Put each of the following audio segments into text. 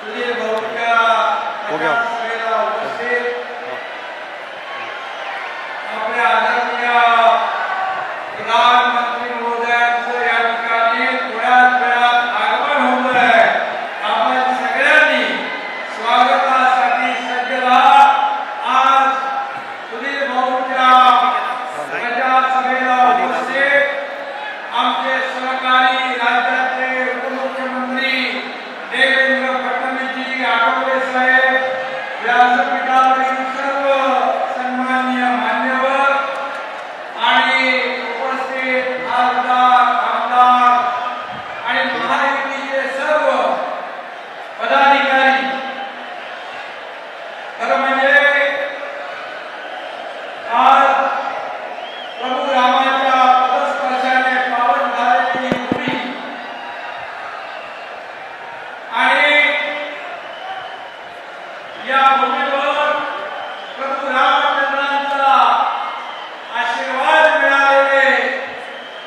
हो गया प्रधानमंत्री महोदयांचं या ठिकाणी थोड्याच वेळात आगमन होत आहे। आपण सगळ्यांनी स्वागतासाठी सज्ज राहा। आज सुधीर भाऊंच्या प्रजासभेला उपस्थित आमचे सहकारी राज्याचे उपमुख्यमंत्री देवेंद्र फडणवीसजी, आठवले साहेब, व्यासपीठावरील सर्व सन्माननीय मान्यवर आणि उपस्थित खासदार, आमदार आणि महायुतीचे सर्व पदाधिकारी, खरं म्हणजे आज प्रभू रामाच्या पदस्पर्शाने पावन झालेली भूमी आणि या भूमीवर प्रभू रामचंद्रांचा आशीर्वाद मिळालेले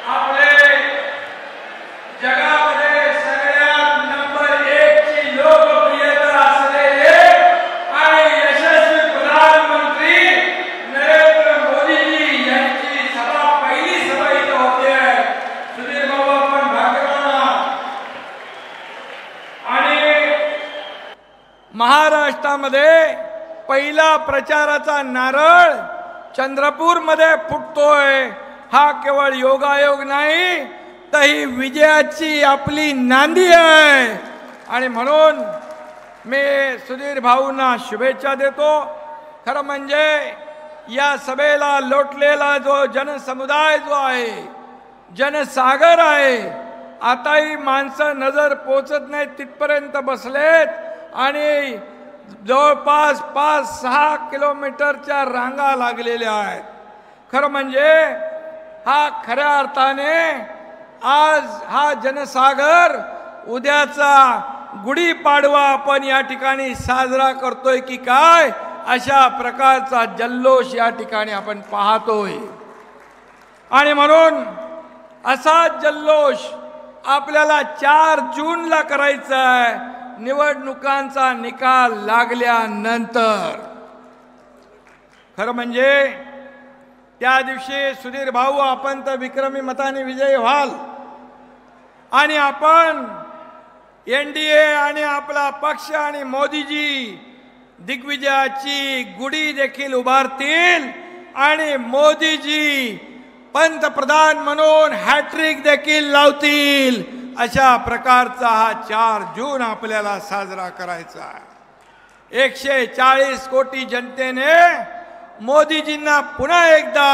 आपले जगामध्ये सगळ्यात नंबर 1 ची लोकप्रियता असलेले आणि यशस्वी प्रधानमंत्री नरेंद्र मोदीजी यांची सभा, पहिली सभा इथं होते। सुधीर भाऊ, आपण भाग्यवान आहात। आणि महाराष्ट्रामध्ये पहिला प्रचाराचा नारळ चंद्रपूरमध्ये फुटतोय। हा केवळ योगायोग नाही, तर ही विजयाची आपली नांदी आहे। आणि म्हणून मी सुधीर भाऊंना शुभेच्छा देतो। खरं म्हणजे या सभेला लोटलेला जो जनसमुदाय जो आहे, जनसागर आहे, आताही माणसं नजर पोचत नाहीत तिथपर्यंत बसलेत आणि जवळपास 5-6 किलोमीटरच्या रांगा लागलेल्या आहेत। खरं म्हणजे हा खऱ्या अर्थाने आज हा जनसागर उद्याचा गुढीपाडवा आपण या ठिकाणी साजरा करतोय की काय, अशा प्रकारचा जल्लोष या ठिकाणी आपण पाहतोय। आणि म्हणून असा जल्लोष आपल्याला 4 जूनला करायचा आहे, निवडणुकांचा निकाल लागल्यानंतर। खरं म्हणजे त्या दिवशी सुधीर भाऊ, आपण तर विक्रमी मताने विजयी व्हाल आणि आपण NDA आणि आपला पक्ष आणि मोदीजी दिग्विजयाची गुढी देखील उभारतील आणि मोदीजी पंतप्रधान म्हणून हॅट्रिक देखील लावतील। अशा प्रकारचा हा 4 जून आपल्याला साजरा करायचा आहे। 140 कोटी जनतेने मोदीजींना पुन्हा एकदा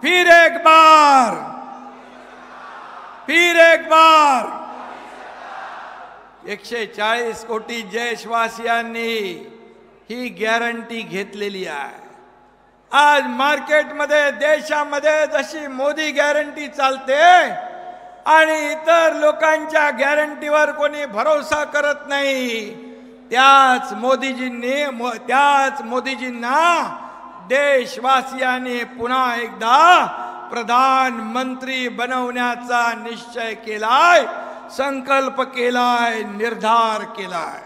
फिर एक बार 140 कोटी देशवासियांनी ही गॅरंटी घेतलेली आहे। आज मार्केटमध्ये, देशामध्ये जशी मोदी गॅरंटी चालते आणि इतर लोकांच्या गॅरंटीवर कोणी भरोसा करत नाही, त्याच मोदीजींना देशवासियांनी पुन्हा एकदा प्रधानमंत्री बनवण्याचा निश्चय केलाय, संकल्प केलाय, निर्धार केलाय।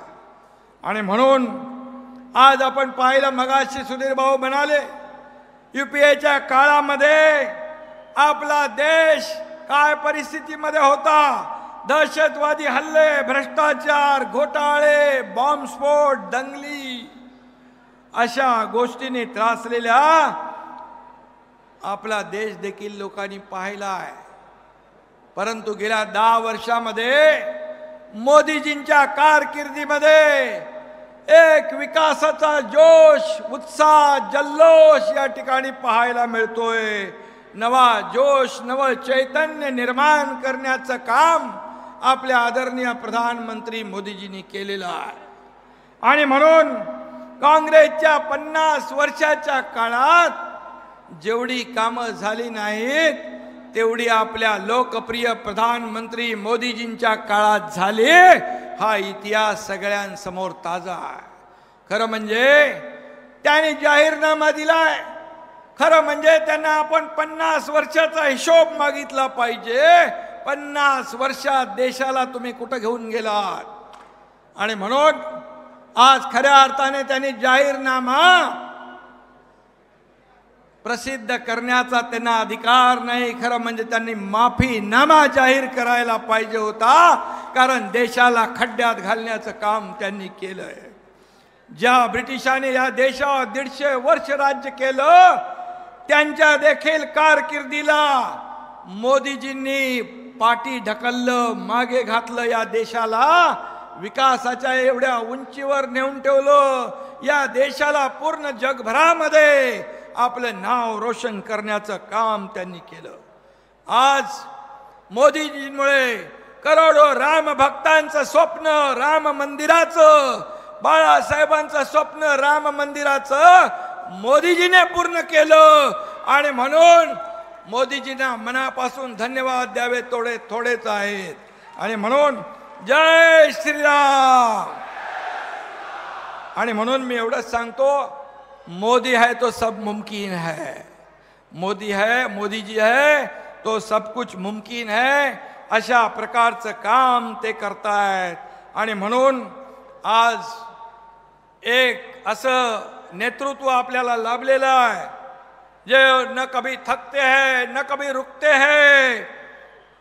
आणि म्हणून आज आपण पाहिलं, मगाशी सुधीर भाऊ म्हणाले, UPAच्या काळामध्ये आपला देश काय परिस्थितीमध्ये होता, दहशतवादी हल्ले, भ्रष्टाचार, घोटाळे, बॉम्बस्फोट, दंगली, अशा गोष्टींनी त्रासलेला आपला देश देखील लोकांनी पाहिला आहे। परंतु गेल्या 10 वर्षामध्ये मोदीजींच्या कारकिर्दीमध्ये एक विकासाचा जोश, उत्साह, जल्लोष या ठिकाणी पाहायला मिळतोय। नवा जोश, नवं चैतन्य निर्माण करण्याचं काम आपल्या आदरणीय प्रधानमंत्री मोदीजींनी केलेलं आहे। आणि म्हणून काँग्रेसच्या 50 वर्षाच्या काळात जेवढी कामं झाली नाहीत, तेवढी आपल्या लोकप्रिय प्रधानमंत्री मोदीजींच्या काळात झाली। हा इतिहास सगळ्यांसमोर ताजा आहे। खरं म्हणजे त्यांनी जाहीरनामा दिलाय, खरं म्हणजे त्यांना आपण 50 वर्षाचा हिशोब मागितला पाहिजे। 50 वर्षात देशाला तुम्ही कुठं घेऊन गेलात? आणि म्हणून आज खऱ्या अर्थाने त्यांनी जाहीरनामा प्रसिद्ध करण्याचा त्यांना अधिकार नाही. खरं म्हणजे त्यांनी माफीनामा जाहीर करायला पाहिजे होता, कारण देशाला खड्ड्यात घालण्याचं काम त्यांनी केलंय. ज्या ब्रिटिशांनी या देशावर 150 वर्ष राज्य केलं, त्यांच्या देखील कारकिर्दीला मोदीजींनी पाठी ढकललं, मागे घातलं. या देशाला विकासाच्या एवढ्या उंचीवर नेऊन ठेवलं. या देशाला पूर्ण जगभरामध्ये आपलं नाव रोशन करण्याचं काम त्यांनी केलं. आज मोदीजींमुळे करोडो राम भक्तांचं स्वप्न राम मंदिराचं, बाळासाहेबांचं स्वप्न राम मंदिराचं मोदीजीने पूर्ण केलं. आणि म्हणून मोदीजींना मनापासून धन्यवाद द्यावे थोडेच आहेत. आणि म्हणून जय श्रीराम. आणि म्हणून मी एवढंच सांगतो, मोदी है तो सब मुमकिन है. मोदी है, मोदीजी है तो सब कुछ मुमकिन है. अशा प्रकारचं काम ते करतायत. आणि म्हणून आज एक असं नेतृत्व आपल्याला लाभलेलं आहे, जे न कभी थकते हैं न कभी रुकते हैं.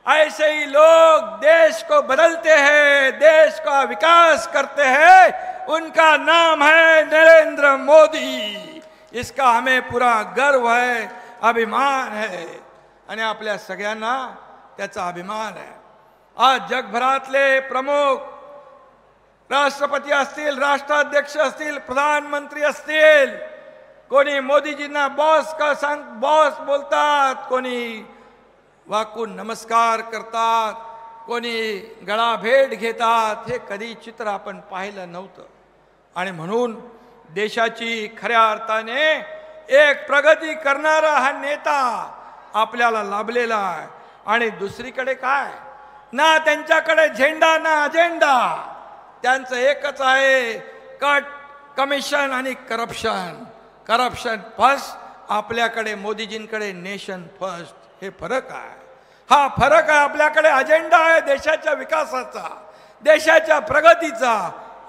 ऐसे ही लोग देश को बदलते हैं, देश का विकास करते हैं. उनका नाम है नरेंद्र मोदी. इसका हमें पूरा गर्व है, अभिमान है. आणि आपल्या सगळ्यांना त्याचा अभिमान आहे. आज जगभरातले प्रमुख राष्ट्रपती असतील, राष्ट्राध्यक्ष असतील, प्रधानमंत्री असतील, कोणी मोदीजींना बॉस बोलतात, कोणी वाकून नमस्कार करतात, कोणी गळा भेट घेतात. हे कधी चित्र आपण पाहिलं नव्हतं. आणि म्हणून देशाची खऱ्या अर्थाने एक प्रगती करणारा हा नेता आपल्याला लाभलेला आहे. आणि दुसरीकडे काय ना, त्यांच्याकडे झेंडा ना अजेंडा. त्यांचं एकच आहे, कट, कमिशन आणि करप्शन. करप्शन फर्स्ट, आपल्याकडे मोदीजींकडे नेशन फर्स्ट. हे फरक आहे. हा फरक आहे. आपल्याकडे अजेंडा आहे देशाच्या विकासाचा, देशाच्या प्रगतीचा.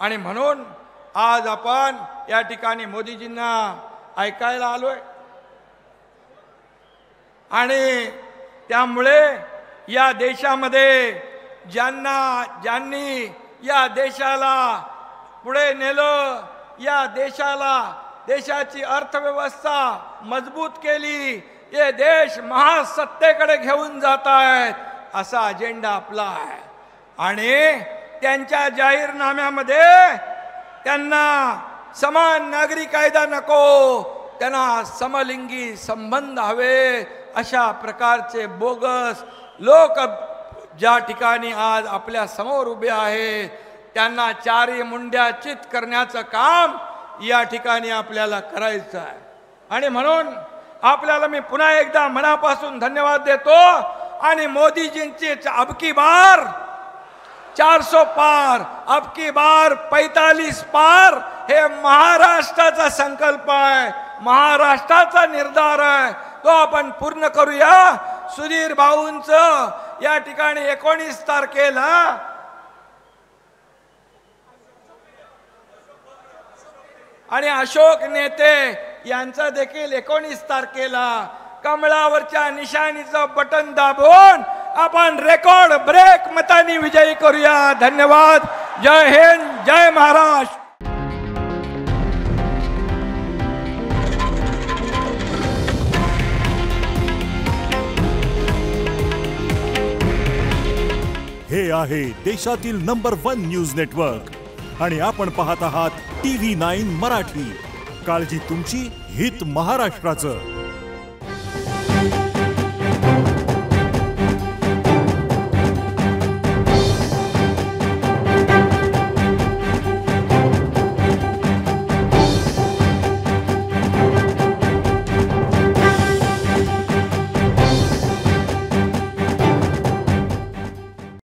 आणि म्हणून आज आपण या ठिकाणी मोदीजींना ऐकायला आलोय. आणि त्यामुळे या देशामध्ये ज्यांनी या देशाला पुढे नेलं, या देशाची अर्थव्यवस्था मजबूत केली, ये देश महासत्तेकडे घेऊन जात आहेत, असा अजेंडा आपला आहे. आणि त्यांच्या जाहीरनाम्यामध्ये त्यांना समान नागरी कायदा नको, त्यांना समलिंगी संबंध हवे, अशा प्रकारचे बोगस लोक ज्या ठिकाणी आज आपल्या समोर उभे आहेत, त्यांना चारी मुंड्या चित करण्याचं काम या ठिकाणी आपल्याला करायचं आहे. आणि म्हणून आपल्याला मी पुन्हा एकदा मनापासून धन्यवाद देतो. आणि मोदीजींची अबकी बार 400 पार, अबकी बार 45 पार, हे महाराष्ट्राचा संकल्प आहे, महाराष्ट्राचा निर्धार आहे. तो आपण पूर्ण करूया. सुधीर भाऊंचं या ठिकाणी 19 तारखेला आणि अशोक नेते यांचा देखील 19 तारखेला कमळावरच्या निशाणीचं बटन दाबून आपण रेकॉर्ड ब्रेक मतांनी विजयी करूया. धन्यवाद. जय हिंद, जय महाराष्ट्र. हे आहे देशातील नंबर 1 न्यूज नेटवर्क आणि आपण पाहत आहात TV9 मराठी. काळजी तुमची, हित महाराष्ट्राचं.